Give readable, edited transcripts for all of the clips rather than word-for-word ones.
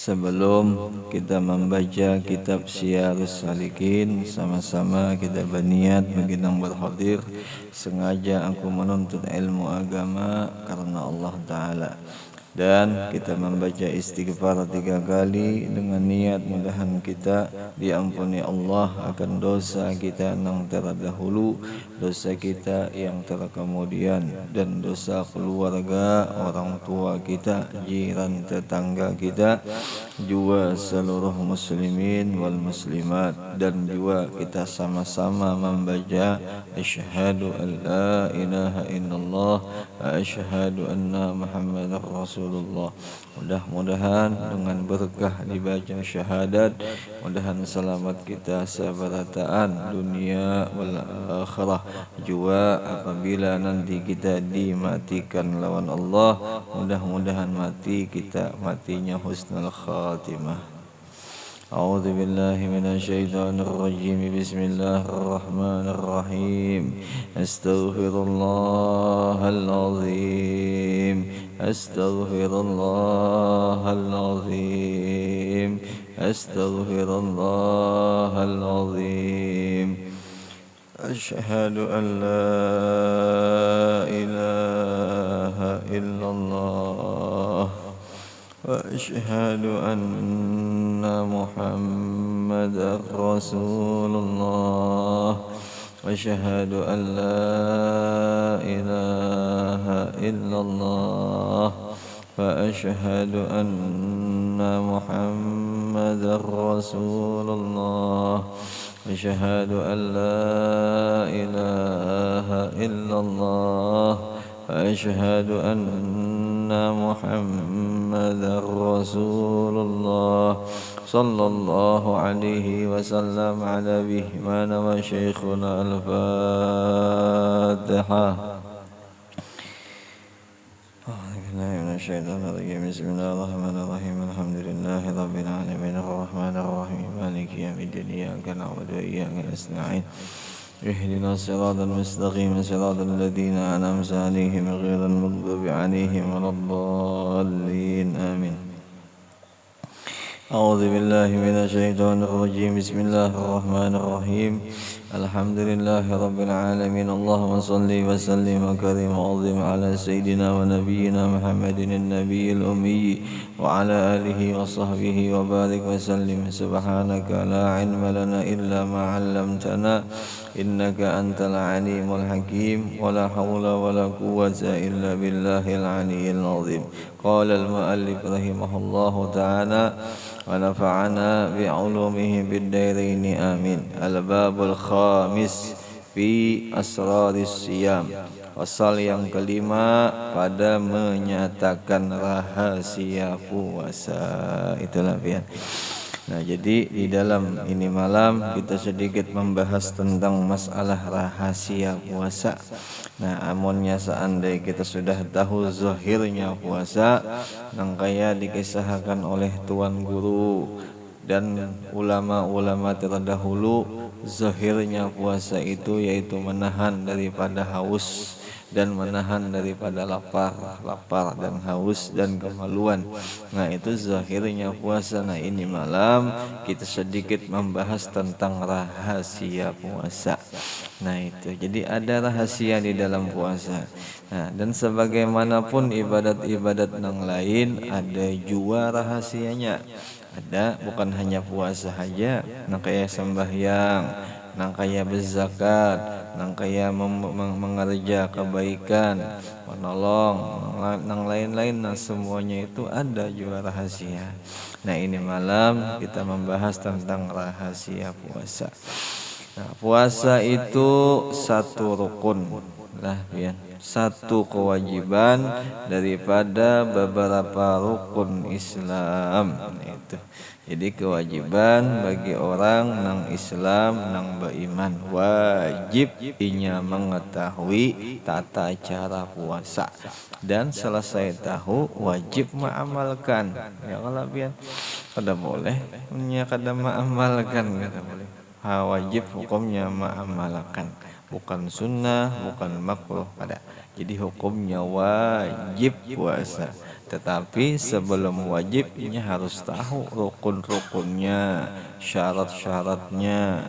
Sebelum kita membaca kitab Syiarus Salikin, sama-sama kita berniat beginang berhadir. Sengaja aku menuntut ilmu agama karena Allah Ta'ala. Dan kita membaca istighfar 3 kali dengan niat mudahan kita diampuni Allah akan dosa kita yang terdahulu, dosa kita yang terkemudian, dan dosa keluarga, orang tua kita, jiran tetangga kita, juga seluruh muslimin wal muslimat. Dan juga kita sama-sama membaca asyhadu an la ilaha illallah wa asyhadu anna muhammadar rasulullah. Mudah-mudahan dengan berkah dibaca syahadat, mudahan selamat kita seberataan dunia wal akhirah. Juga apabila nanti kita dimatikan lawan Allah, mudah-mudahan mati kita matinya husnul khatimah. أعوذ بالله من الشيطان الرجيم بسم الله الرحمن الرحيم أستغفر الله العظيم أستغفر الله العظيم أستغفر الله العظيم أشهد أن لا إله إلا الله وأشهد أن محمدا رسول الله وأشهد أن لا إله إلا الله وأشهد أن محمدا رسول الله وأشهد أن لا إله إلا الله وأشهد أن محمدا رسول الله صلى الله عليه وسلم على بهمان وشيخنا الفاتحة. بسم الله الرحمن الرحيم الحمد لله رب العالمين الرحمن الرحيم مالك يوم الدين إياك نعبد وإياك نستعين اهدنا الصراط المستقيم صراط الذين أنعمت عليهم غير المغضوب عليهم ولا الضالين آمين. أعوذ بالله من الشيطان الرجيم بسم الله الرحمن الرحيم الحمد لله رب العالمين اللهم صل وسلم وكرم وعظم على سيدنا ونبينا محمد النبي الأمي وعلى آله وصحبه وبارك وسلم. سبحانك لا علم لنا إلا ما علمتنا إنك أنت العليم الحكيم ولا حول ولا قوة إلا بالله العلي العظيم. قال المؤلف رحمه الله تعالى ونفعنا بعلومه بالدارين آمين. الباب الخامس في أسرار الصيام. Pasal yang kelima pada menyatakan rahasia puasa. Itulah pian. Nah, jadi di dalam ini malam kita sedikit membahas tentang masalah rahasia puasa. Nah, amunnya seandainya kita sudah tahu zahirnya puasa, yang kaya dikisahkan oleh tuan guru dan ulama-ulama terdahulu, zahirnya puasa itu yaitu menahan daripada haus dan menahan daripada lapar dan haus dan kemaluan. Nah, itu zahirnya puasa. Nah, ini malam kita sedikit membahas tentang rahasia puasa. Nah, itu jadi ada rahasia di dalam puasa. Nah, dan sebagaimanapun ibadat-ibadat yang lain ada juga rahasianya. Ada, bukan hanya puasa saja, nah kayak sembahyang, nah kayak berzakat, nah kayak mengerja kebaikan, menolong, nah lain-lain, nah semuanya itu ada juga rahasia. Nah, ini malam kita membahas tentang rahasia puasa. Nah, puasa itu satu rukun lah ya, satu kewajiban daripada beberapa rukun Islam. Itu jadi kewajiban bagi orang nang Islam nang beriman, wajib inya mengetahui tata cara puasa dan selesai tahu wajib mengamalkan. Ya kalau pian kada boleh nya kada mengamalkan, kada boleh. Wajib hukumnya mengamalkan, bukan sunnah, bukan makruh, pada. Jadi hukumnya wajib puasa. Tetapi sebelum wajibnya harus tahu rukun-rukunnya, syarat-syaratnya,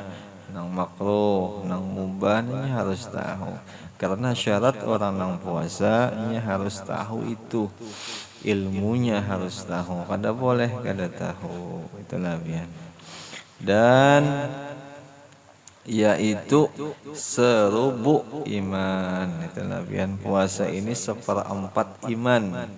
nang makruh, nang mubahnya harus tahu. Karena syarat orang nang puasanya harus tahu itu. Ilmunya harus tahu. Kada boleh kada tahu. Itulah biar. Dan yaitu serubu iman. Itulah biar puasa ini seperempat iman.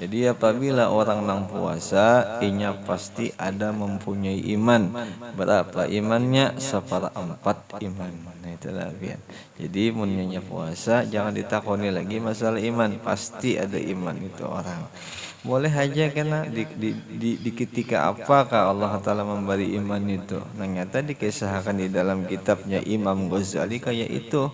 Jadi apabila orang nang puasa, inya pasti ada mempunyai iman. Berapa imannya? Seperempat iman. Nah itulah biar. Jadi munnya puasa jangan ditakoni lagi masalah iman, pasti ada iman itu orang. Boleh aja kena di ketika apakah Allah Ta'ala memberi iman itu. Ternyata dikisahkan di dalam kitabnya Imam Ghazali kayak itu.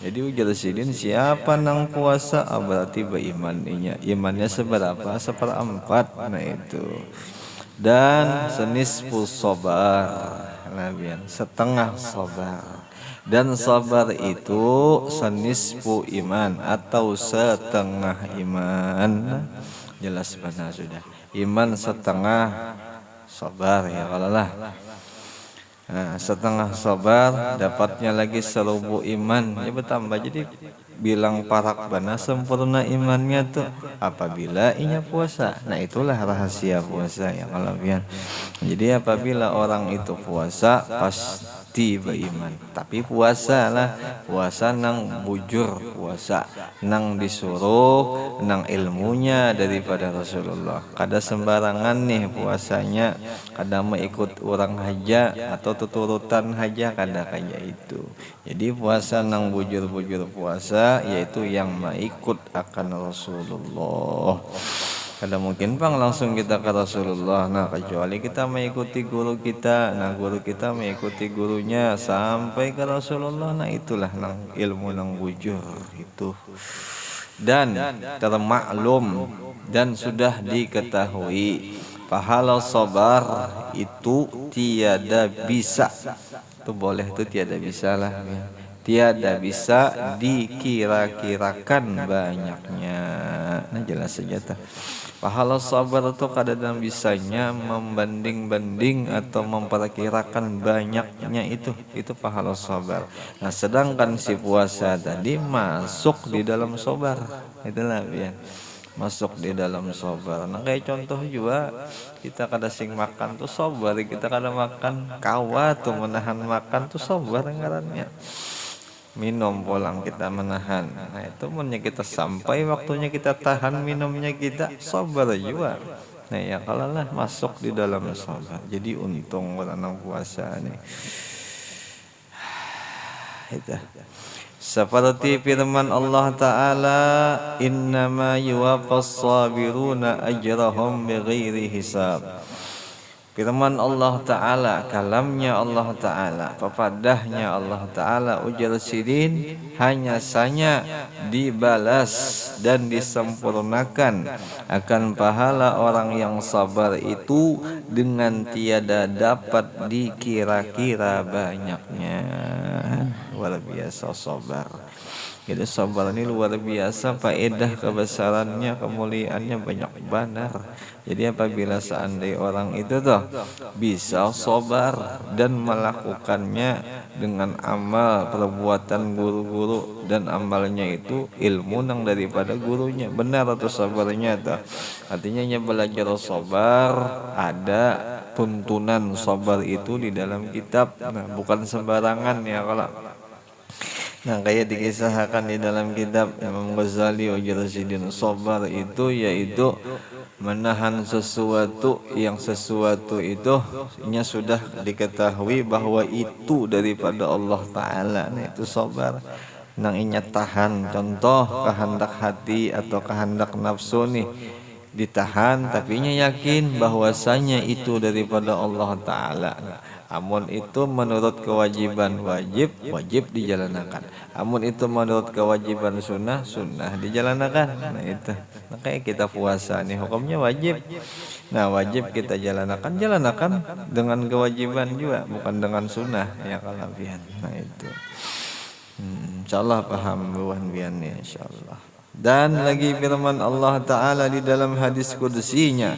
Jadi ujar sidin siapa nang puasa berarti berimannya. Imannya seberapa? Seperempat. Nah itu. Dan senisfu sabar. Nah biar setengah sabar. Dan sabar itu senisfu iman atau setengah iman. Jelas benar sudah. Iman setengah sabar ya kalau lah. Nah, setengah sabar dapatnya lagi serubu iman. Ya bertambah jadi bilang parak bana sempurna imannya tuh apabila inya puasa. Nah itulah rahasia puasa ya kalau biar. Jadi apabila orang itu puasa pasti beriman. Tapi puasa lah, puasa nang bujur, puasa nang disuruh, nang ilmunya daripada Rasulullah. Kada sembarangan nih puasanya, kada mau ikut orang haja atau tuturutan haja, kada kayak itu. Jadi puasa nang bujur-bujur puasa yaitu yang mengikut akan Rasulullah. Kada mungkin bang langsung kita ke Rasulullah. Nah kecuali kita mengikuti guru kita. Nah guru kita mengikuti gurunya sampai ke Rasulullah. Nah itulah nang ilmu nang bujur itu. Dan termaklum dan sudah diketahui pahala sabar itu tiada bisa. Itu boleh itu tiada bisa lah. Tiada bisa dikira-kirakan banyaknya. Nah jelas saja tuh. Pahala sabar itu kadang bisanya membanding-banding atau memperkirakan banyaknya itu pahala sabar. Nah sedangkan si puasa tadi masuk di dalam sabar. Itulah ya. Masuk di dalam sabar. Nah kayak contoh juga kita kada sing makan tuh sabar, kita kada makan kawa tuh menahan makan tuh sabar ngarannya. Minum pulang kita menahan. Nah itu munnya kita sampai waktunya kita tahan minumnya kita sabar juga. Nah ya kalau lah masuk di dalam sabar. Jadi untung orang puasa nih. Itu. Seperti firman Allah Ta'ala, innama yuwaffas sabiruna ajrahum bighairi hisab. Firman Allah Ta'ala, kalamnya Allah Ta'ala, pepadahnya Allah Ta'ala, ujar sidin hanya saja dibalas dan disempurnakan akan pahala orang yang sabar itu dengan tiada dapat dikira-kira banyaknya. Luar biasa sabar. Jadi sabar ini luar biasa, faedah kebesarannya, kemuliaannya banyak benar. Jadi apabila seandainya orang itu tuh bisa sabar dan melakukannya dengan amal perbuatan guru-guru dan amalnya itu ilmu nang daripada gurunya, benar atau sabarnya tuh. Artinya belajar sabar, ada tuntunan sabar itu di dalam kitab. Nah, bukan sembarangan ya kalau. Nah kayak dikisahkan di dalam kitab Imam Ghazali ujar sidin sabar itu yaitu menahan sesuatu yang sesuatu itu nya sudah diketahui bahwa itu daripada Allah Ta'ala. Nah itu sabar nang inya tahan. Contoh kehendak hati atau kehendak nafsu nih ditahan tapi nya yakin bahwasanya itu daripada Allah Ta'ala. Amun itu menurut kewajiban wajib dijalankan. Amun itu menurut kewajiban sunnah dijalankan. Nah itu. Nah, kayak kita puasa nih hukumnya wajib. Nah wajib kita jalankan dengan kewajiban juga, bukan dengan sunnah ya kalabian. Nah itu. Insyaallah paham buan bian ya insyaallah. Dan lagi firman Allah Ta'ala di dalam hadis kudusinya,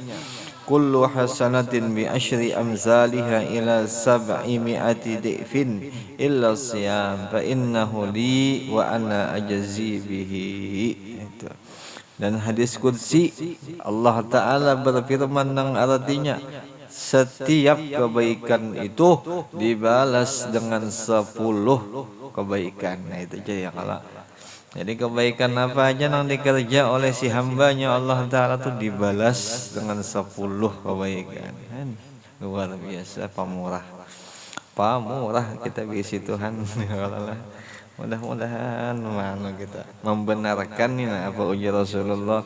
kullu hasanatin bi asyri amzaliha ila sab'i mi'ati di'fin illa siyam fa innahu li wa ana ajzi bihi. Itu. Dan hadis qudsi Allah Ta'ala berfirman yang artinya, setiap kebaikan itu dibalas dengan 10 kebaikan. Nah itu jadi jadi kebaikan apa aja yang dikerja oleh si hambanya Allah Ta'ala itu dibalas dengan 10 kebaikan. Luar biasa pamurah. Pamurah kita bisi Tuhan. Mudah-mudahan mana kita membenarkan ini apa ujar Rasulullah.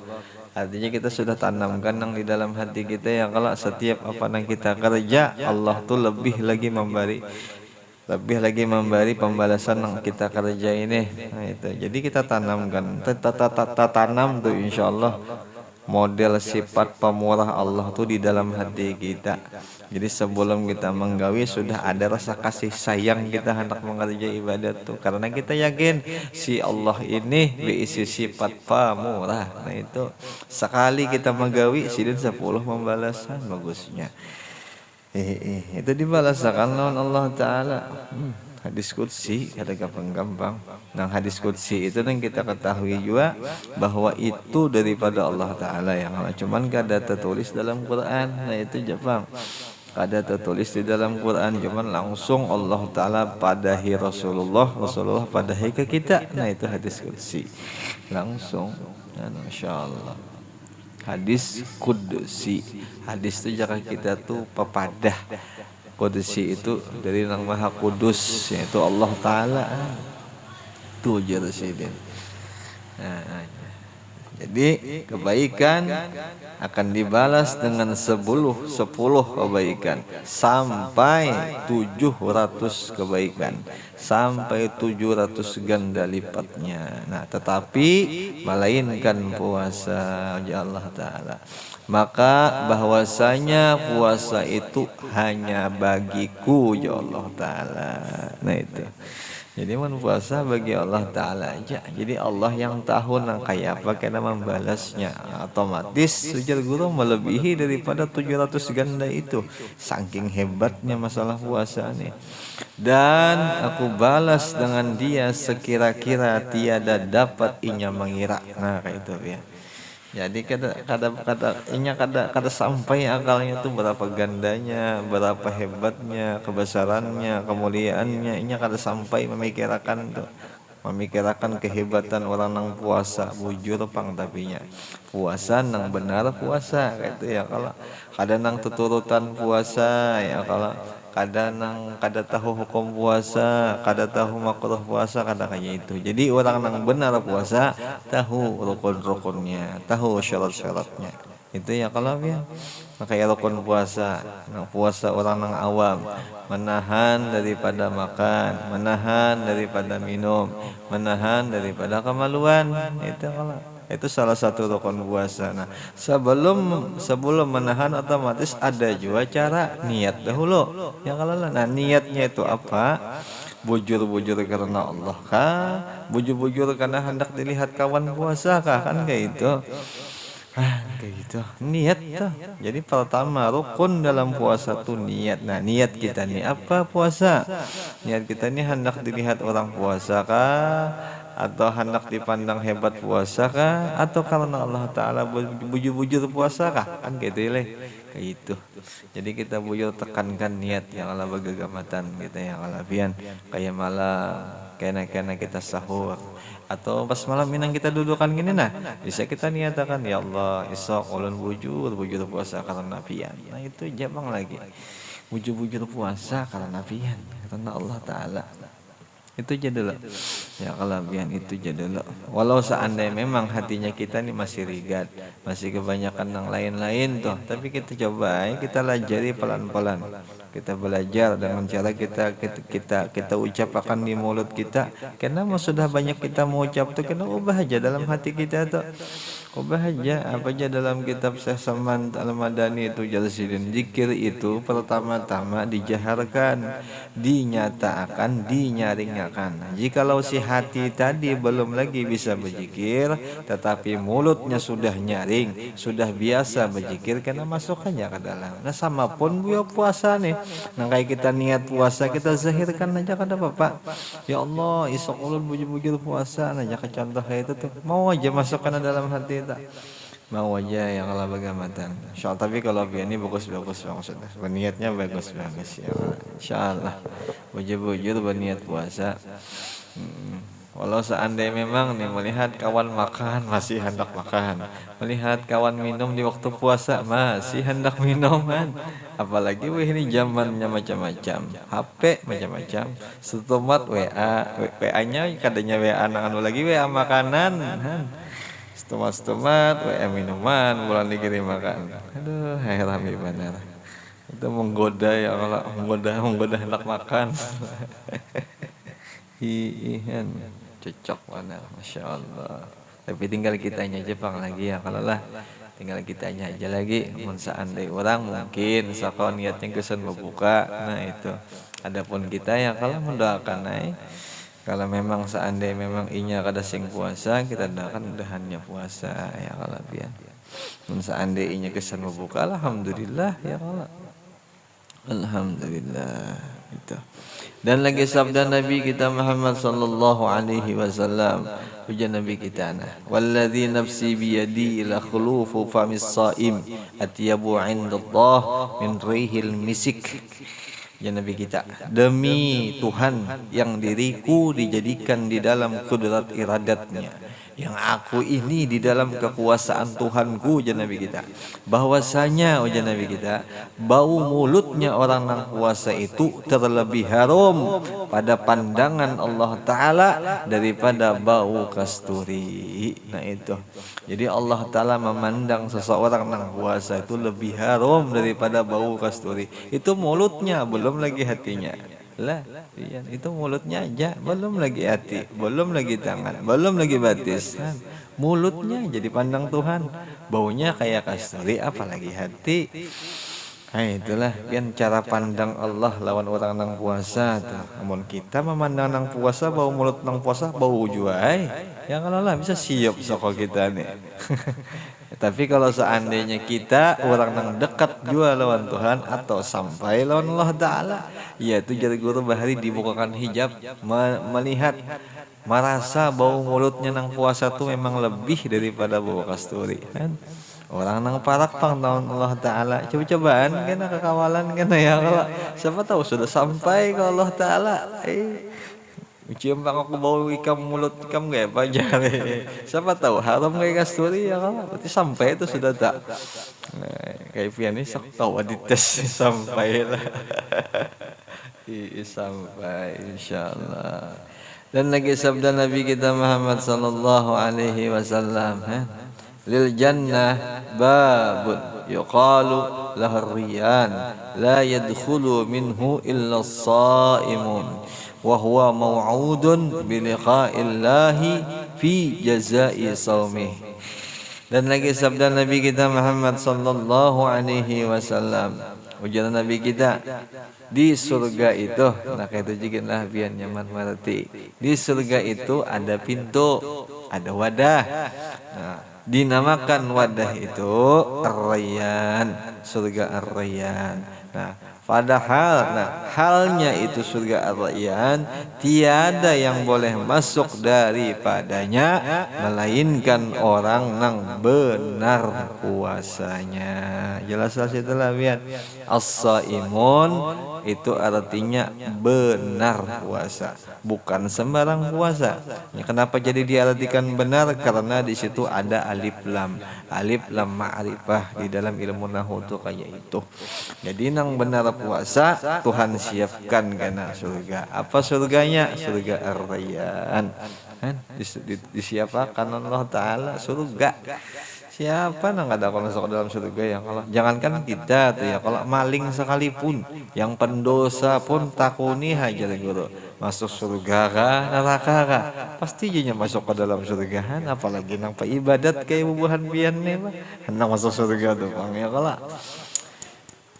Artinya kita sudah tanamkan yang di dalam hati kita ya, kalau setiap apa yang kita kerja Allah tuh lebih lagi memberi pembalasan yang kita kerja ini. Nah itu jadi kita tanamkan, tanam tuh insya Allah model sifat pemurah Allah tuh di dalam hati kita. Jadi sebelum kita menggawi sudah ada rasa kasih sayang kita hendak mengerjakan ibadat tuh, karena kita yakin si Allah ini berisi sifat pemurah. Nah itu sekali kita menggawi sidin 10 pembalasan bagusnya. Itu dibalasakan lawan Allah Ta'ala. Hadis qudsi ada gampang-gampang. Nah hadis qudsi itu yang kita ketahui juga bahwa itu daripada Allah Ta'ala yang cuman kada tertulis dalam Quran. Nah itu Jepang kada tertulis di dalam Quran, cuman langsung Allah Ta'ala padahi Rasulullah padahi ke kita. Nah itu hadis qudsi langsung. Masya Allah. Hadis kudusi. Hadis itu jangan kita tuh pepadah. Kudusi itu dari Yang Maha Kudus, yaitu Allah Ta'ala. Itu jerusidin. Nah, jadi kebaikan akan dibalas dengan 10 kebaikan sampai 700 kebaikan, sampai 700 ganda lipatnya. Nah tetapi melainkan puasa ya Allah Ta'ala, maka bahwasanya puasa itu hanya bagiku ya Allah Ta'ala. Nah itu jadi puasa bagi Allah Ta'ala aja. Jadi Allah yang tahu nang kayak apa kena membalasnya. Otomatis sujud guru melebihi daripada 700 ganda itu. Saking hebatnya masalah puasa nih. Dan aku balas dengan dia sekira-kira tiada dapat inya mengira. Nah kayak itu ya. Jadi kada sampai akalnya tuh berapa gandanya, berapa hebatnya, kebesarannya, kemuliaannya. Inya kada sampai memikirkan kehebatan orang nang puasa bujur pang tapinya. Puasa nang benar puasa gitu ya, kalau kada nang tuturutan puasa ya, kalau kada tahu hukum puasa, kada tahu makruh puasa, kada kayak itu. Jadi orang yang benar puasa tahu rukun-rukunnya, tahu syarat-syaratnya. Itu ya kalau ya kayak rukun puasa. Nah, puasa orang yang awam menahan daripada makan, menahan daripada minum, menahan daripada kemaluan. Itu kalau itu salah satu rukun puasa. Nah, sebelum menahan otomatis ada juga cara niat dahulu. Ya kalau nah niatnya itu apa? Bujur-bujur karena Allah kah? Bujur-bujur karena hendak dilihat kawan puasa kah? Kan kayak itu. Kayak gitu. Niat tuh. Jadi pertama rukun dalam puasa tuh niat. Nah, niat kita nih apa puasa? Niat kita nih hendak dilihat orang puasa kah? Atau hendak dipandang hebat puasa kah? Atau karena Allah Ta'ala bujur-bujur puasa kah? Kan gitu ya, kayak itu. Jadi kita bujur tekankan niat yang Allah bagagamatan kita yang alafian. Kayak malah kena kita sahur. Atau pas malam minang kita dudukan gini nah, bisa kita niatakan ya Allah isok ulun bujur puasa karena nafian. Nah itu jabang lagi. Bujur puasa karena nafian karena Allah Ta'ala. Itu jadilah ya kelebihan itu jadilah. Walau seandainya memang hatinya kita ini masih rigat, masih kebanyakan yang lain-lain tuh, tapi kita coba kita pelajari pelan-pelan. Kita belajar dengan cara kita ucapkan di mulut kita. Karena sudah banyak kita mengucap tuh, kena ubah aja dalam hati kita tuh. Oh bahagia apa aja dalam kitab Syekh Salman Al-Madani itu Jalsidin. Zikir itu pertama-tama dijaharkan, dinyatakan, dinyaringkan. Jikalau si hati tadi belum lagi bisa berzikir, tetapi mulutnya sudah nyaring, sudah biasa berzikir, karena masuk aja ke dalam. Nah sama pun puasa nih. Nah kayak kita niat puasa, kita zahirkan aja kada apa-apa. Ya Allah, isok ulun bujur-bujur puasa, nah jangan contoh kayak itu tuh. Mau aja masukkan ke dalam hati tak? Mau aja yang Allah bagamatan. Insyaallah, tapi kalau ini bagus-bagus maksudnya. Berniatnya bagus-bagus ya. Insyaallah. Bujur-bujur berniat puasa. Walau seandainya memang nih melihat kawan makan masih hendak makan, melihat kawan minum di waktu puasa masih hendak minum kan. Apalagi weh ini zamannya macam-macam, HP macam-macam, setumat WA-nya kadanya WA anak anu lagi WA makanan kan. Setumat WA minuman bulan dikirim makan. Aduh, heran benar. Itu menggoda ya kalau menggoda hendak makan. Ihan cocok mana, masya Allah. Tapi tinggal kitanya Jepang lagi ya, kalau lah tinggal kitanya aja lagi. Seandainya orang mungkin sakau niatnya kesan membuka, nah itu. Adapun kita ya kalau mendoakan naik, kalau memang seandainya memang inya kada sing puasa, kita doakan mudahannya puasa ya kalau biar. Seandainya inya kesan membuka, alhamdulillah ya kalau. Alhamdulillah itu. Dan lagi sabda Nabi kita Muhammad sallallahu alaihi wasallam, ujian Nabi kita nah, walladzi nafsi biyadi la khulufu famis saim atyabu 'indallah min rihil misik. Ya Nabi kita, demi Tuhan yang diriku dijadikan di dalam kudrat iradatnya, yang aku ini di dalam kekuasaan Tuhanku, ujian Nabi kita, bahwasanya ujian Nabi kita, bau mulutnya orang yang puasa itu terlebih harum pada pandangan Allah Ta'ala daripada bau kasturi. Nah itu, jadi Allah Ta'ala memandang seseorang yang puasa itu lebih harum daripada bau kasturi. Itu mulutnya, belum lagi hatinya. Lah, iya, itu mulutnya aja, belum lagi hati, belum lagi tangan, belum lagi batis. Mulutnya jadi pandang Tuhan, baunya kayak kasturi, apalagi hati. Nah itulah kan cara pandang Allah lawan orang nang puasa tuh. Namun kita memandang nang puasa, bau mulut nang puasa bau juai. Ya kalau lah bisa siap soko kita nih. Tapi kalau seandainya kita orang nang dekat jua lawan Tuhan atau sampai lawan Allah Ta'ala, yaitu jadi guru bahari dibukakan hijab, melihat merasa bau mulutnya nang puasa tuh memang lebih daripada bau kasturi kan. Orang nang parak pang tahun Allah Ta'ala, coba-cobaan kena kekawalan kena ya kalau siapa tahu sudah sampai ke Allah Ta'ala. Cium bang aku bau ikam mulut ikam gak apa aja. Siapa tahu haram kayak kasturi ya kalau berarti sampai itu sudah tak. Kayak pian ini sok tahu dites sampai lah. Sampai insyaallah. Dan lagi sabda Nabi kita Muhammad sallallahu alaihi wasallam, lil jannah babun yuqalu lahar riyan la yadkhulu minhu illa as-saimun wa huwa maw'udun bi liqa'illahi fi jazaa'i shaumih. Dan lagi sabda Nabi kita Muhammad sallallahu alaihi wasallam, ujar Nabi kita, di surga itu, nah kayak itu juga lah biar nyaman mengerti. Di surga itu ada pintu, ada wadah. Nah, dinamakan wadah itu Ar-Rayyan, surga Ar-Rayyan. Nah, padahal halnya itu surga Ar-Rayyan tiada yang boleh masuk daripadanya melainkan orang yang benar puasanya. Jelas itulah biar as-saimun itu artinya benar puasa, bukan sembarang puasa. Kenapa jadi diartikan benar? Karena di situ ada alif lam ma'rifah di dalam ilmu nahwu itu kayak itu. Jadi nang benar puasa Tuhan siapkan kena surga. Apa surganya? Surga Ar-Rayyan. Disiapkan Allah Ta'ala surga. Siapa nang ada kalau masuk ke dalam surga ya? Kalau jangankan kita tuh ya, kalau maling sekalipun, yang pendosa pun takuni hajar guru masuk surga kah, neraka kah? Pasti jadinya masuk ke dalam surga kan? Apalagi nang ibadat kayak bubuhan pian nih, Pak. Hendak masuk surga tuh, Bang ya kalau.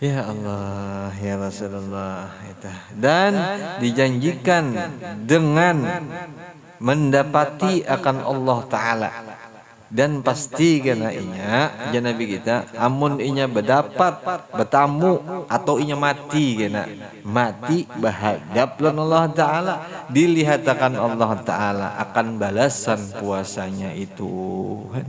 Ya Allah, ya Rasulullah itu. Dan dijanjikan dengan mendapati akan Allah Ta'ala, dan pasti kena inya ya Nabi kita amun inya berdapat bertamu atau inya mati kena mati bahadap lan Allah Ta'ala, dilihat akan Allah Ta'ala akan balasan puasanya itu kan.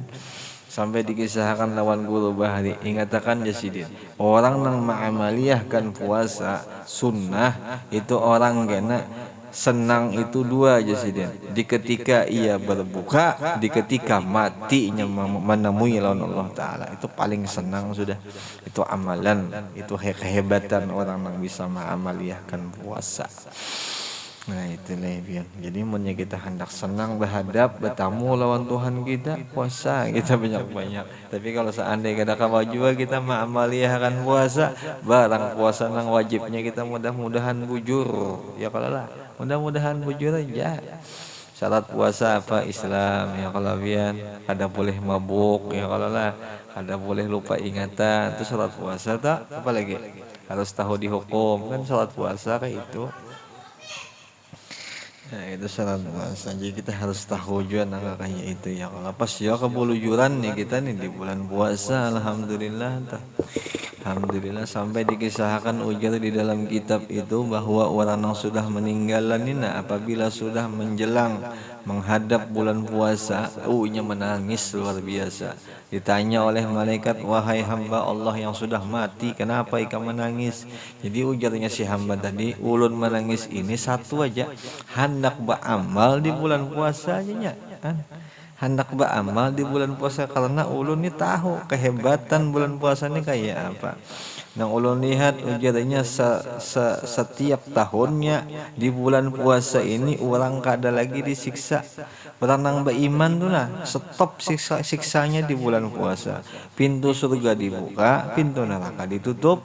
Sampai dikisahkan lawan guru bahari ingatakan jasidin orang yang mengamaliyahkan puasa sunnah itu orang kena senang itu dua jasidin, di ketika ia berbuka, di ketika matinya menemui lawan Allah Ta'ala, itu paling senang sudah. Itu amalan, itu kehebatan orang yang bisa mengamaliyahkan puasa. Nah itulah ya. Jadi munnya kita hendak senang berhadap bertamu lawan Tuhan kita, puasa kita banyak-banyak. Tapi kalau seandainya kada kawa juga kita mengamaliyahkan puasa, barang puasa nang wajibnya kita mudah-mudahan bujur. Ya kalau lah, mudah-mudahan bujur aja. Syarat puasa apa? Islam ya kalau biar ada boleh mabuk ya kalau lah, ada boleh lupa ingatan, itu syarat puasa tak? Apalagi harus tahu dihukum kan syarat puasa kayak itu. Nah itu syarat puasa. Jadi kita harus tahu juga nangka kayak itu ya. Kalau pas ya kebulujuran nih kita nih di bulan puasa, alhamdulillah. Alhamdulillah sampai dikisahkan ujar di dalam kitab itu bahwa orang yang sudah meninggal nina apabila sudah menjelang menghadap bulan puasa, nya menangis luar biasa. Ditanya oleh malaikat, wahai hamba Allah yang sudah mati, kenapa ikam menangis? Jadi ujarnya si hamba tadi, ulun menangis ini satu aja, hendak beramal di bulan puasa aja kan? Hendak beramal di bulan puasa karena ulun ini tahu kehebatan bulan puasa ini kayak apa. Nang ulun lihat ujarnya setiap tahunnya di bulan puasa ini orang kada lagi disiksa. Orang nang beriman tuh nah stop siksanya di bulan puasa. Pintu surga dibuka, pintu neraka ditutup.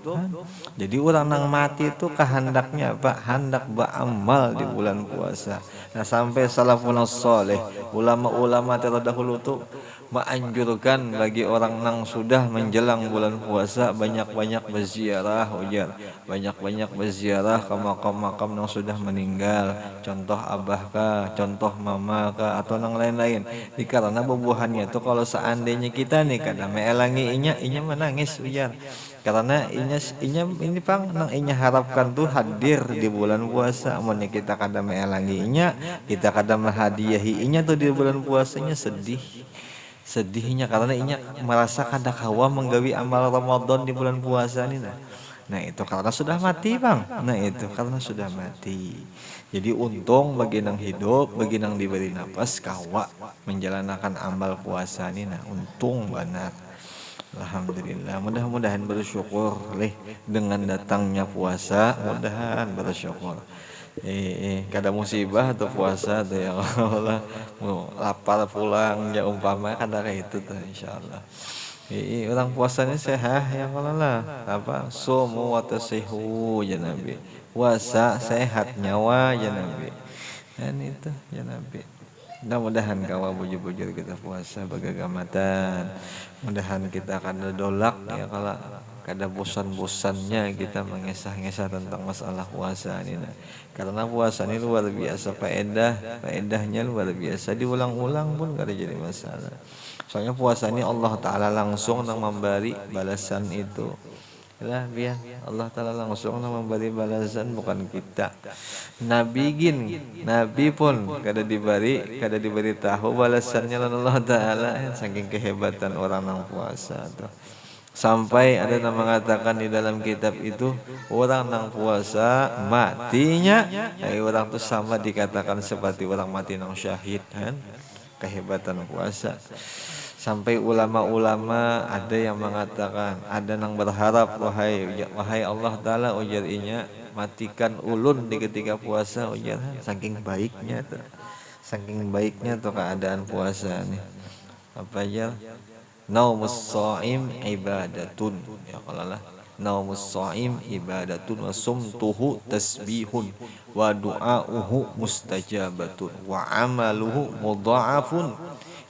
Jadi orang nang mati itu kehendaknya apa? Hendak beramal di bulan puasa. Nah sampai salafun saleh, ulama-ulama terdahulu tuh menganjurkan bagi orang nang sudah menjelang bulan puasa banyak-banyak berziarah ujar, banyak-banyak berziarah ke makam-makam yang sudah meninggal, contoh abah kah, contoh mama kah, atau nang lain-lain. Karena bubuhannya itu kalau seandainya kita nih kadang meelangi inya menangis ujar. Karena inya ini pang nang inya harapkan tuh hadir di bulan puasa. Amunnya kita kadang meelangi inya, kita kadang menghadiahi inya tuh di bulan puasanya sedihnya karena inya merasa kada kawa menggawi amal Ramadan di bulan puasa ini nah itu karena sudah mati bang, nah itu karena sudah mati. Jadi untung bagi nang hidup, bagi nang diberi nafas kawa menjalankan amal puasa ini, nah untung benar. Alhamdulillah, mudah-mudahan bersyukur dengan datangnya puasa, mudahan bersyukur. Kada musibah atau puasa tuh ya Allah, mau lapar pulang ya umpama kada kayak itu tuh insyaallah. Orang puasanya sehat ya Allah lah, apa sumu wa tasihu ya Nabi, puasa sehat nyawa ya Nabi, dan itu ya Nabi. Mudah-mudahan kawa bujur-bujur kita puasa bagagamatan, mudahan kita akan dolak ya kalau kada bosan-bosannya kita mengesah-ngesah tentang masalah puasa ini. Karena puasa ini luar biasa faedahnya luar biasa, diulang-ulang pun kada jadi masalah. Soalnya puasa ini Allah Ta'ala langsung yang memberi balasan itu. Lah biar Allah Ta'ala langsung yang memberi balasan, bukan kita. Nabi pun kada diberi tahu balasannya Allah Ta'ala, saking kehebatan orang yang puasa tuh. Sampai ada yang mengatakan di dalam kitab itu, orang yang puasa matinya orang itu sama dikatakan seperti orang mati nang syahid kan, kehebatan puasa. Sampai ulama-ulama ada yang mengatakan, ada yang berharap wahai Allah Ta'ala ujarnya matikan ulun di ketika puasa ujar, saking baiknya tuh keadaan puasa nih. Apa aja Naumus shaim ibadatun. Ya kalau lah. Naumus shaim ibadatun wa sumtuhu tasbihun wa du'auhu mustajabatun wa amaluhu mudha'afun.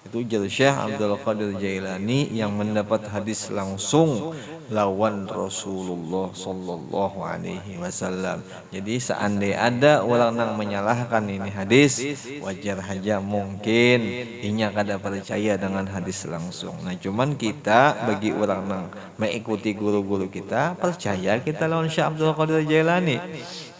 Itu jar Syekh Abdul Qadir Jailani yang mendapat hadis langsung lawan Rasulullah sallallahu alaihi wasallam. Jadi seandainya ada orang yang menyalahkan ini hadis, wajar saja mungkin inya kada percaya dengan hadis langsung. Nah, cuman kita bagi orang yang mengikuti guru-guru kita, percaya kita lawan Syekh Abdul Qadir Jailani.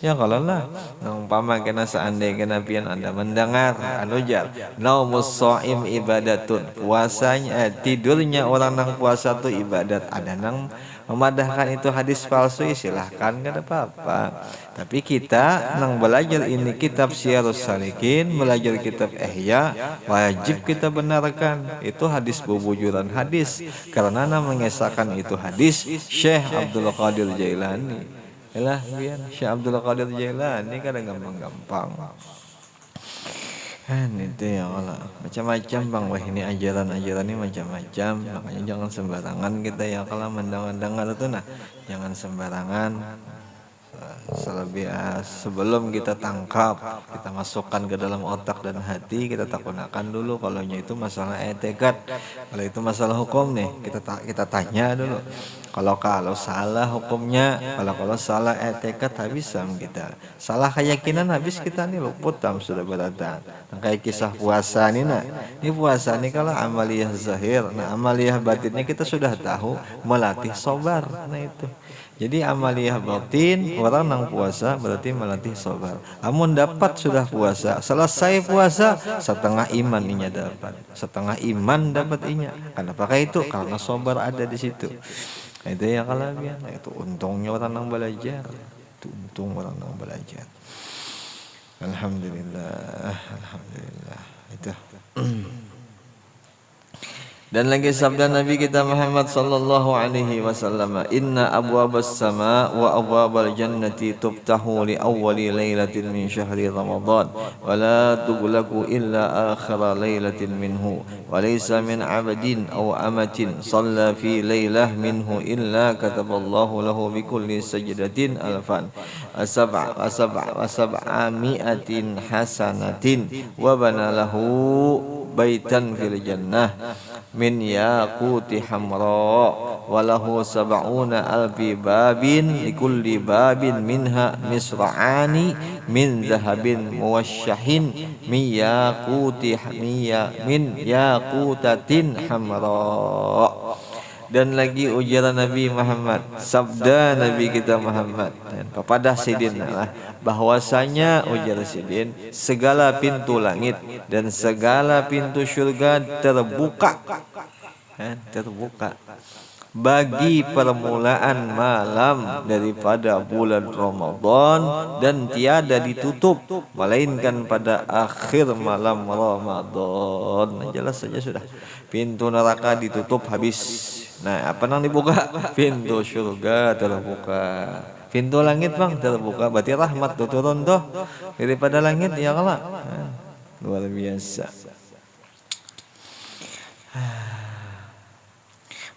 Ya kalau lah, umpama kena seandainya kena pian Anda mendengar anujar, naumus shaim ibadatun, puasanya tidurnya orang nang puasa tu ibadat. Ada nang memadahkan itu hadis palsu, silahkan gak ada apa-apa. Tapi kita nang belajar ini kitab Syiarus Salikin, belajar kitab Ihya, wajib kita benarkan itu hadis bubujuran hadis, karena nang mengesahkan itu hadis Syekh Abdul Qadir Jailani. Yalah biar Syekh Abdul Qadir Jailani kadang gampang-gampang. Kan itu ya Allah. Macam-macam bang, wah ini ajaran-ajaran ini macam-macam. Makanya jangan sembarangan kita ya kalau mendengar itu nah, jangan sembarangan. Sebelum kita tangkap, kita masukkan ke dalam otak dan hati, kita takunakan dulu. Kalau itu masalah etikat, kalau itu masalah hukum nih, kita tanya dulu. Kalau salah hukumnya, kalau salah etikat habis kita. Salah keyakinan habis kita nih luput sudah berada. Nah, kayak kisah puasa nih nah. Ini puasa nih kalau amaliyah zahir, nah amaliyah batinnya kita sudah tahu, melatih sabar. Nah itu. Jadi amaliyah batin orang nang puasa berarti melatih sabar. Amun dapat sudah puasa, selesai puasa setengah iman inya dapat, setengah iman dapat inya. Kenapa itu? Karena sabar ada di situ. Nah, itu ya kalabian. Nah, itu untungnya orang nang belajar. Itu untung orang nang belajar. Alhamdulillah, alhamdulillah. Itu. Dan lagi sabda Nabi kita Muhammad sallallahu alaihi wasallam, inna abwabas sama wa abwabal jannati tuftahu li awwali lailatin min syahri ramadan wa la tughlaqu illa akhira lailatin minhu wa laysa min 'abdin aw amatin shalla fi lailah minhu illa kataballahu lahu bi kulli sajdatin alfan asab'a mi'atin hasanatin wa bana lahu baitan fil jannah min yaquti hamra walahu sab'una alfi babin likulli babin minha misra'ani min zahabin muwashshahin min yaqutatin hamra. Dan lagi ujaran Nabi Muhammad, sabda Nabi kita Muhammad kepada Sidin lah, bahwasanya ujar Sidin, segala pintu langit dan segala pintu surga terbuka bagi permulaan malam daripada bulan Ramadan dan tiada ditutup melainkan pada akhir malam Ramadan. Jelas saja sudah, pintu neraka ditutup habis. Nah, apa nang dibuka? Pintu surga terbuka. Pintu langit bang terbuka, berarti rahmat tuh turun tuh daripada langit ya kalau. Luar biasa.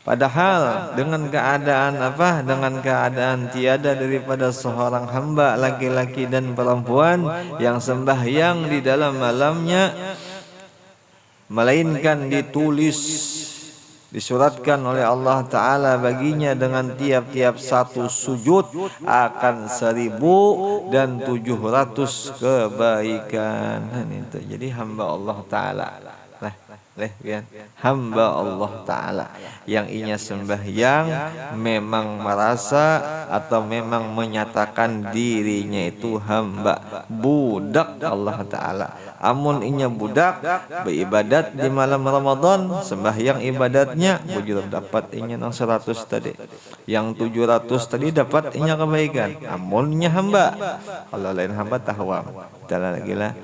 Padahal dengan keadaan apa? Dengan keadaan tiada daripada seorang hamba laki-laki dan perempuan yang sembahyang di dalam malamnya melainkan disuratkan oleh Allah Ta'ala baginya dengan tiap-tiap satu sujud akan 1.700 kebaikan. Itu jadi hamba Allah Ta'ala hamba Allah Ta'ala yang inya sembahyang memang merasa atau memang menyatakan dirinya itu hamba budak Allah Ta'ala. Amun inya budak beribadat di malam Ramadan, sembahyang ibadatnya bujur dapat inya nang 100 tadi, yang 700 tadi dapat inya kebaikan. Amun inya hamba, kalau lain hamba tahu kita lagi lah.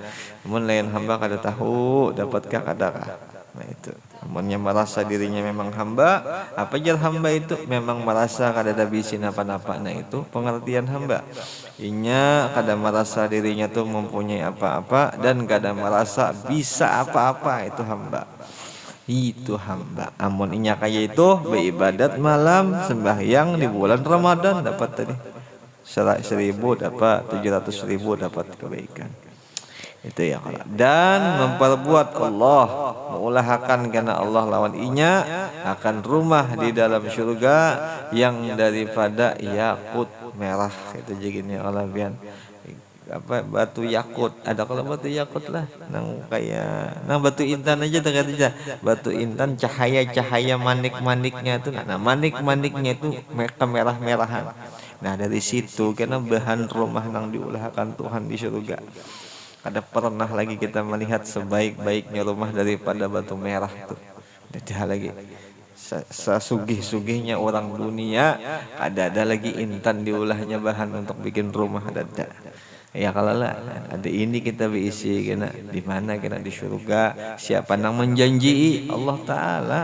Amun lain hamba kada tahu dapatkah kadakah. Nah itu, amunnya merasa dirinya memang hamba, apa jar hamba itu? Memang merasa kada ada bisin apa-apa. Nah itu pengertian hamba. Inya kada merasa dirinya tuh mempunyai apa-apa dan kada merasa bisa apa-apa, itu hamba. Itu hamba. Amun inya kaya itu beribadat malam sembahyang di bulan Ramadan dapat tadi 1.000 dapat 700.000 dapat kebaikan. Itu ya kalau dan memperbuat Allah mengulahkan karena Allah lawan inya akan rumah di dalam surga yang daripada yakut merah itu jigini Allah bian apa batu yakut ada kalau batu yakut lah nang kayak nang batu intan aja terkait aja batu intan cahaya manik-maniknya itu nah manik-maniknya itu kemerah-merahan. Nah dari situ karena bahan rumah nang diulahkan Tuhan di surga. Ada pernah lagi kita melihat sebaik-baiknya rumah daripada batu merah tuh. Ada lagi sesugih-sugihnya orang dunia ada lagi intan diulahnya bahan untuk bikin rumah ada. Ya kalau lah ada ini kita berisi kena di mana kena di surga siapa nang menjanji Allah Ta'ala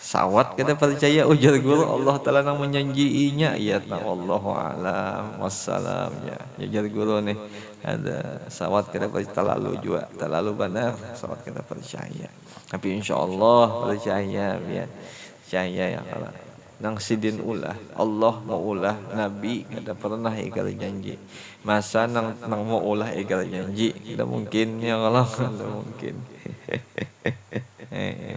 sawat kita percaya ujar guru Allah Ta'ala nang menjanjiinya ya wallahu alam wassalam ya ujar guru nih ada sawat kita percaya terlalu benar sawat kita percaya tapi insyaallah percaya ya percaya ya kalau nang sidin ulah Allah mau ulah Nabi kada pernah ikat janji masa nang mau ulah ikat janji tidak mungkin ya Allah tidak mungkin.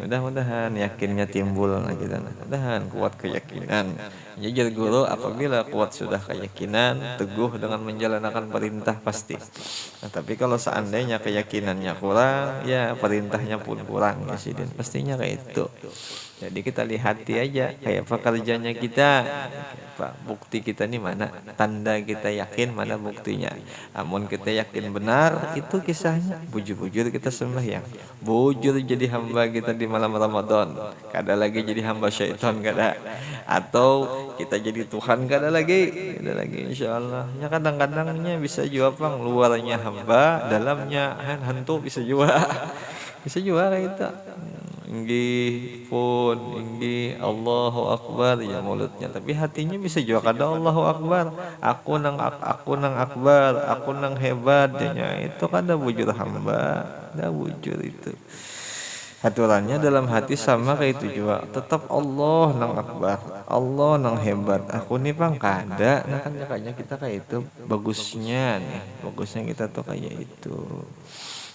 Mudah-mudahan yakinnya timbul lagi dan mudahan kuat keyakinan. Jadi guru apabila kuat sudah keyakinan teguh dengan menjalankan perintah pasti. Nah, tapi kalau seandainya keyakinannya kurang ya perintahnya pun kurang ya sidin pastinya kayak itu. Jadi kita lihati aja kayak pekerjanya kita Pak bukti kita ini mana tanda kita yakin mana buktinya. Namun kita yakin benar itu kisahnya bujur-bujur kita sembahyang bujur jadi hamba kita di malam Ramadan kada lagi jadi hamba syaitan kada atau kita jadi Tuhan kada lagi insyaallah ya kadang-kadangnya bisa juga pang luarnya hamba dalamnya hantu bisa juga kayak itu inggih pun inggih Allahu Akbar ya mulutnya tapi hatinya bisa juga kada Allahu Akbar aku nang akbar aku nang hebat ya itu kada wujud hamba dah wujud itu aturannya dalam hati sama kayak itu juga tetap Allah nang akbar Allah nang hebat aku nih bang kada nah kan kayaknya kita kayak itu bagusnya kita tuh kayak itu.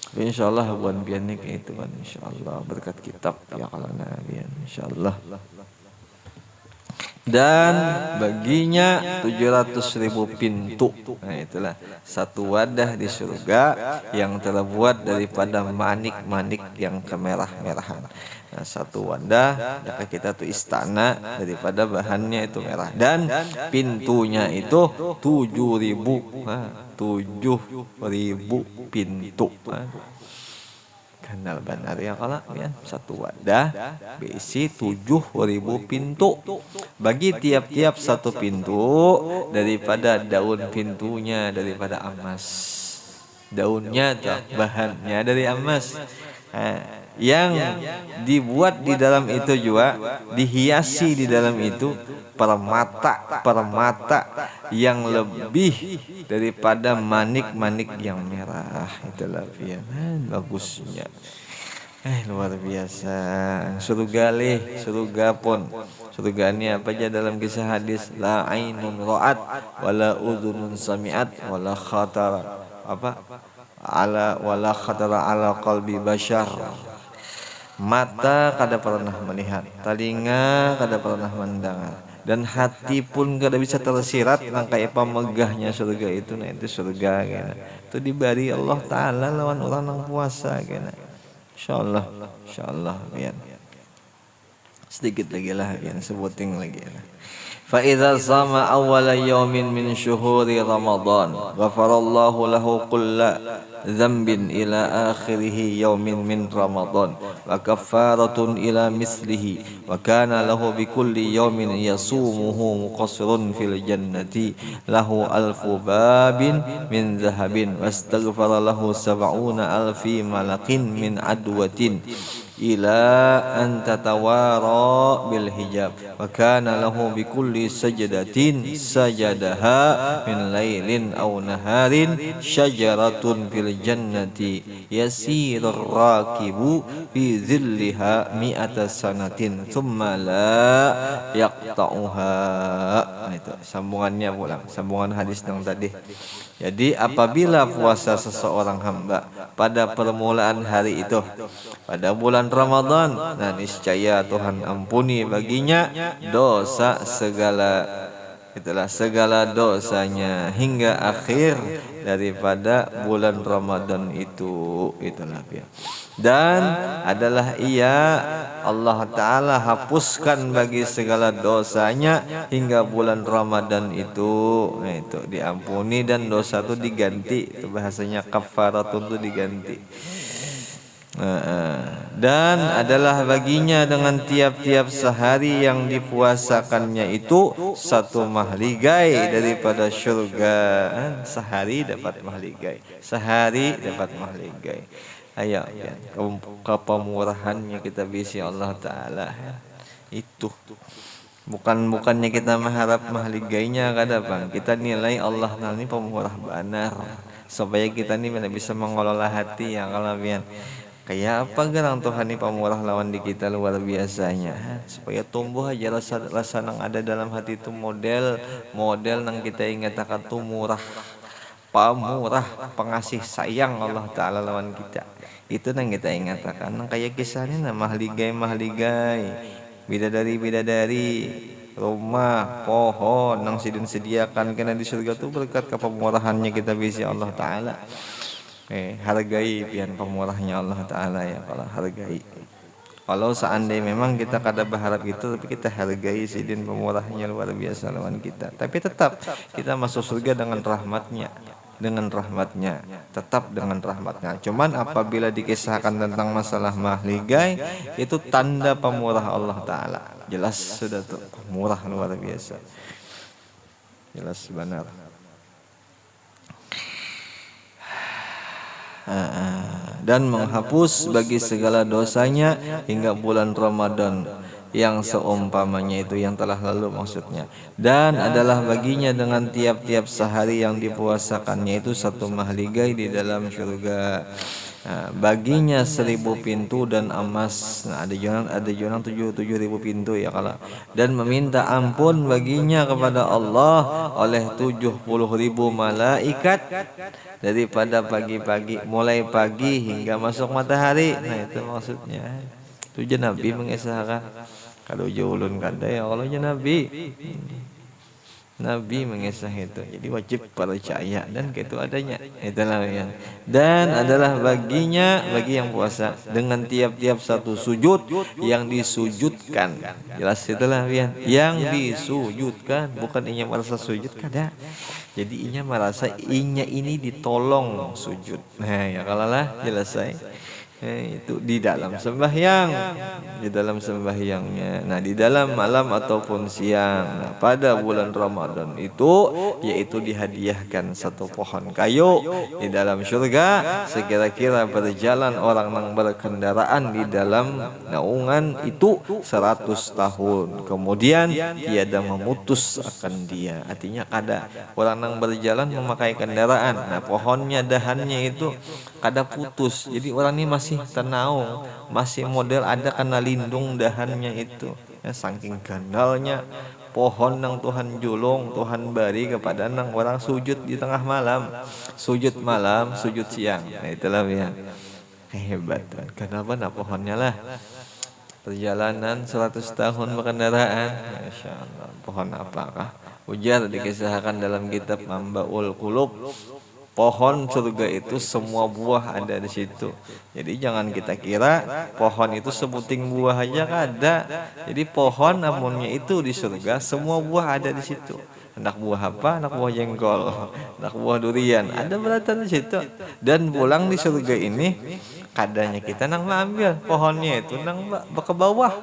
Insyaallah buat bian kayak itu kan insyaallah berkat kitab ya kalau nabian insyaallah dan baginya 700.000 pintu. Nah itulah satu wadah di surga yang terbuat daripada manik-manik yang kemerah-merahan. Nah, satu wadah jika kita tuh istana daripada bahannya itu merah dan pintunya itu 7.000 pintu. Kenal benar ya kalau ya satu wadah berisi 7.000 pintu bagi tiap-tiap satu pintu daripada daun pintunya daripada emas daunnya bahannya dari emas. Yang dibuat di dalam itu juga dihiasi di dalam itu permata yang lebih daripada manik-manik yang merah itulah ya bagusnya luar biasa surga pun surga ini apa aja dalam kisah hadis la ainun ra'at wala udhunun sami'at wala khatara ala qalbi bashar. Mata kada pernah melihat, telinga kada pernah mendengar, dan hati pun kada bisa tersirat nang kayak megahnya surga itu. Nah itu surga kena. Itu diberi Allah Ta'ala lawan orang nang puasa kena. Insyaallah biar sedikit lagi lah biar sebuting lagi lah. فإذا صام أول يوم من شهور رمضان غفر الله له كل ذنب إلى آخره يوم من رمضان وكفارة إلى مثله وكان له بكل يوم يصومه مقصر في الجنة له 1000 باب من ذهب واستغفر له 70,000 ملك من عدوة ila an tatawara bil hijab wa kana lahu bi kulli sajdatin sajadaha min lailin aw naharin syajaratun fil jannati yasirur rakibu fi zilliha mi'ata sanatin thumma la yaqta'uha. Nah, itu sambungannya pulang, sambungan hadis yang tadi. Jadi apabila puasa seseorang hamba pada permulaan hari itu, pada bulan Ramadan, nah niscaya Tuhan ampuni baginya dosa segala dosanya hingga akhir daripada bulan Ramadan itu. Itulah ya. Dan adalah ia Allah Ta'ala hapuskan bagi segala dosanya hingga bulan Ramadan itu. Nah, itu diampuni dan dosa itu diganti. Itu bahasanya kafaratun itu diganti. Dan adalah baginya dengan tiap-tiap sehari yang dipuasakannya itu satu mahligai daripada syurga. Sehari dapat mahligai, sehari dapat mahligai. Ayo ya, kepemurahannya kita bisi Allah Ta'ala. Itu bukannya kita mengharap mahligainya kada bang. Kita nilai Allah ini pemurah benar supaya kita ini bisa mengelola hati ya kalau pian. Kayak apa gerang Tuhan ini pemurah lawan di kita luar biasanya. Supaya tumbuh aja rasa yang ada dalam hati itu model yang kita ingat akan tuh murah, pemurah, pengasih sayang Allah Ta'ala lawan kita. Itu yang kita ingatkan. Kayak kisahnya mahligai, bidadari, rumah, pohon yang sediakan kena di surga itu berkat kepemurahannya kita bisa Allah Ta'ala. Hargai pian pemurahnya Allah Ta'ala ya, kalau hargai. Kalau seandainya memang kita kada berharap gitu, tapi kita hargai sidin pemurahnya luar biasa lawan kita. Tapi tetap kita masuk surga dengan rahmatnya, tetap dengan rahmatnya. Cuman apabila dikisahkan tentang masalah mahligai, itu tanda pemurah Allah Ta'ala. Jelas sudah tuh, murah luar biasa, jelas benar. Dan menghapus bagi segala dosanya hingga bulan Ramadan yang seumpamanya itu yang telah lalu maksudnya. Dan adalah baginya dengan tiap-tiap sehari yang dipuasakannya itu satu mahligai di dalam syurga. Baginya 1000 pintu dan emas. Ada jonang 7.000 pintu ya kalau. Dan meminta ampun baginya kepada Allah oleh 70.000 malaikat daripada pagi-pagi, mulai pagi hingga masuk matahari. Nah itu maksudnya. Itu Nabi mengisahkan. Kalau ulun kada ya kalau Nabi mengisah itu. Jadi wajib percaya dan itu adanya. Itulah ya. Dan adalah baginya bagi yang puasa dengan tiap-tiap satu sujud yang disujudkan. Jelas itulah ya. Yang disujudkan, bukan inya merasa sujud kada. Jadi inya merasa inya ini ditolong sujud. Nah ya kalau lah jelas saya. Itu di dalam sembahyang, sembahyangnya. Nah di dalam malam ataupun siang. Nah, pada bulan Ramadan itu yaitu dihadiahkan satu pohon kayu di dalam surga sekira-kira berjalan orang yang berkendaraan di dalam naungan itu 100 tahun. Kemudian tiada memutus akan dia. Artinya kada orang yang berjalan memakai kendaraan. Nah pohonnya dahannya itu kada putus. Jadi orang ini masih tenau, masih model ada kena lindung dahannya itu ya, saking gandalnya pohon yang Tuhan julung, Tuhan beri kepada nang orang sujud di tengah malam, sujud siang. Nah itulah ya hebat. Kenapa nah pohonnya lah perjalanan 100 tahun berkendaraan. Masya Allah, pohon apakah? Ujar dikisahkan dalam kitab Mambaul Qulub. Pohon surga itu semua buah ada di situ. Jadi jangan kita kira pohon itu sebuting buah aja kada. Jadi pohon namunnya itu di surga semua buah ada di situ. Anak buah apa? Anak buah jengkol, anak buah durian, ada beratan di situ. Dan pulang di surga ini kadanya kita nang ambil pohonnya itu nang ke bawah.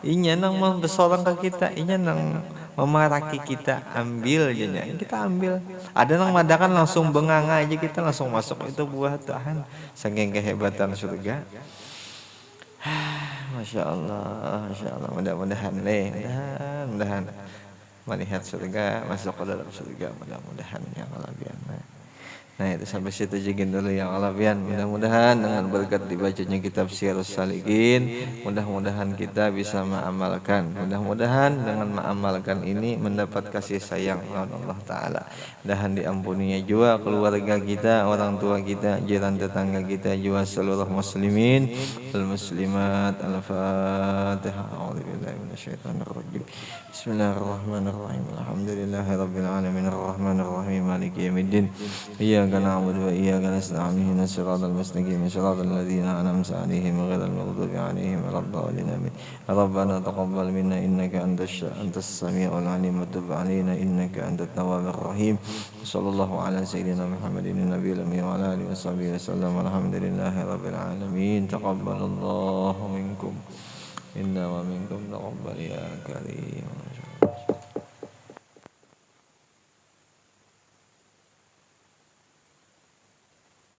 Inya nang besorang ke kita, inya nang memaraki kita, ambil aja kita ambil. Ada yang madakan langsung benganga aja kita langsung masuk itu buah tahan, saking kehebatan surga. Masya Allah, Masya Allah. Mudah-mudahan, mudah-mudahan melihat surga, masuk ke dalam surga, mudah-mudahan ya Allah biar. Nah itu sampai situ juga dulu yang Allah biar. Mudah-mudahan dengan berkat dibacanya kitab Syiarus Salikin, mudah-mudahan kita bisa mengamalkan. Mudah-mudahan dengan mengamalkan ini mendapat kasih sayang Allah Ta'ala. Dan diampuninya juga keluarga kita, orang tua kita, jiran tetangga kita, juga seluruh muslimin wal muslimat. Al-Fatihah. A'udzubillahi minasyaitonirrajim. Bismillahirrahmanirrahim. Alhamdulillahirabbil alamin arrahmanir rahim maliki yaumiddin. Iyyaka na'budu wa iyyaka nasta'in ihdinas siratal mustaqim siratal ladzina an'amta 'alaihim ghairil maghdubi 'alaihim waladdallin amin. Rabbana taqabbal minna innaka antas samiul 'alim wa tub 'alaina innaka antat tawwabur rahim. Sallallahu ala sayyidina Muhammadin nabiyil ummi wa ala alihi washabihi wasallam. Alhamdulillahirabbil alamin. Taqabbalallahu minkum inna wa minkum taqabbal ya karim.